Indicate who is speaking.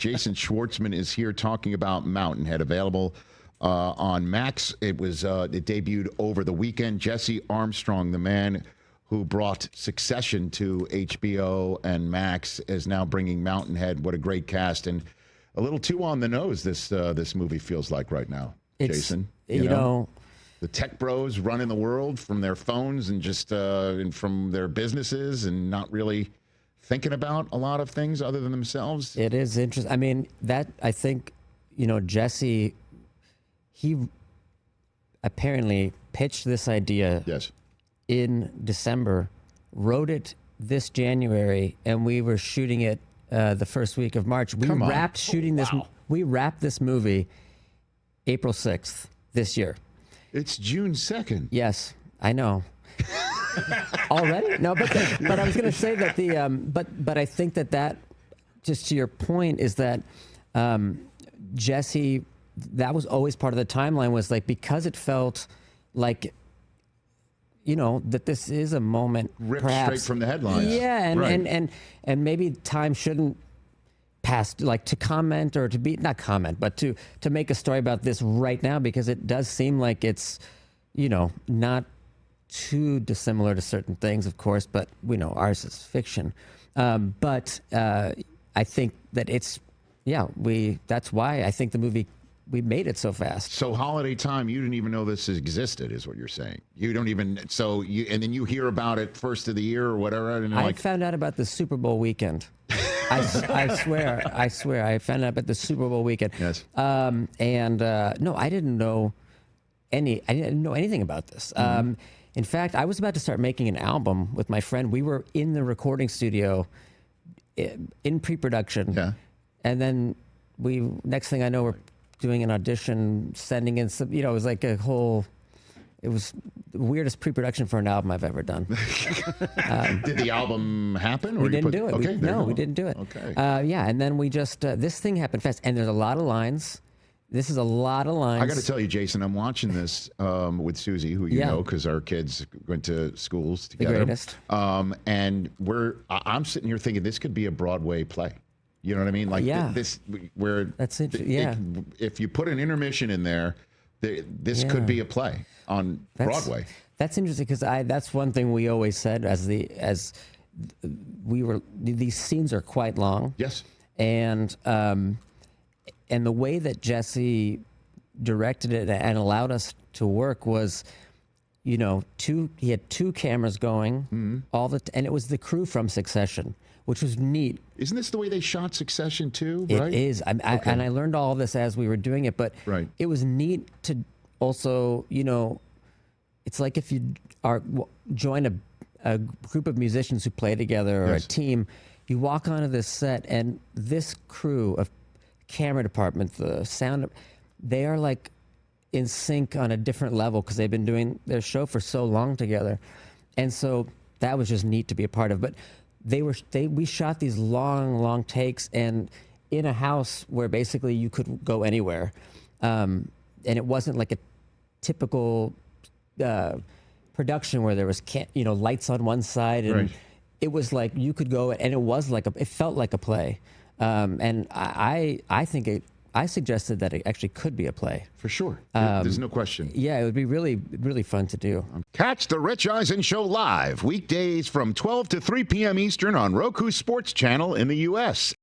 Speaker 1: Jason Schwartzman is here talking about Mountainhead, available on Max. It debuted over the weekend. Jesse Armstrong, the man who brought Succession to HBO and Max, is now bringing Mountainhead. What a great cast, and a little too on the nose. This movie feels like right now, Jason. You know, the tech bros running the world from their phones and just and from their businesses, and not really thinking about a lot of things other than themselves.
Speaker 2: It is interesting. I mean, I think, Jesse, he apparently pitched this idea in December, wrote it this January, and we were shooting it the first week of March. We wrapped shooting this. We wrapped this movie April 6th this year.
Speaker 1: It's June 2nd.
Speaker 2: Yes, I know. Already? No, but I was going to say that but I think that just to your point is that Jesse, that was always part of the timeline, was like, because it felt like, that this is a moment
Speaker 1: ripped
Speaker 2: perhaps
Speaker 1: straight from the headlines.
Speaker 2: Yeah, and maybe time shouldn't pass, like, to comment or to be, not comment, but to make a story about this right now, because it does seem like it's, not too dissimilar to certain things, of course, but we know ours is fiction. But I think that that's why I think the movie, we made it so fast.
Speaker 1: So holiday time, you didn't even know this existed, is what you're saying. You don't even, and then you hear about it first of the year or whatever. And
Speaker 2: I found out about the Super Bowl weekend. I swear, I found out about the Super Bowl weekend.
Speaker 1: Yes.
Speaker 2: No, I didn't know anything about this. In fact, I was about to start making an album with my friend. We were in the recording studio in pre-production.
Speaker 1: Yeah.
Speaker 2: And then next thing I know, we're doing an audition, sending in some, it was like it was the weirdest pre-production for an album I've ever done.
Speaker 1: Did the album happen? Or
Speaker 2: we didn't do it.
Speaker 1: Okay,
Speaker 2: we didn't do it.
Speaker 1: Okay.
Speaker 2: Yeah, and then we just, this thing happened fast. And there's a lot of lines. This is a lot of lines.
Speaker 1: I got to tell you, Jason, I'm watching this with Susie, who you know, because our kids went to schools together.
Speaker 2: The greatest.
Speaker 1: And I'm sitting here thinking this could be a Broadway play. You know what I mean? Like
Speaker 2: that's interesting.
Speaker 1: If you put an intermission in there, this could be a play on Broadway.
Speaker 2: That's interesting, because that's one thing we always said these scenes are quite long.
Speaker 1: Yes.
Speaker 2: And the way that Jesse directed it and allowed us to work was, he had two cameras going and it was the crew from Succession, which was neat.
Speaker 1: Isn't this the way they shot Succession too?
Speaker 2: It
Speaker 1: right?
Speaker 2: is. And I learned all this as we were doing it, but it was neat to also, it's like if you join a group of musicians who play together or a team, you walk onto this set and this crew of camera department, the sound, they are like in sync on a different level because they've been doing their show for so long together. And so that was just neat to be a part of. But we shot these long takes and in a house where basically you could go anywhere. And it wasn't like a typical production where there was lights on one side and it was like you could go, and it felt like a play. And I think I suggested that it actually could be a play.
Speaker 1: For sure. There's no question.
Speaker 2: Yeah, it would be really, really fun to do.
Speaker 1: Catch the Rich Eisen Show live weekdays from 12 to 3 p.m. Eastern on Roku Sports Channel in the U.S.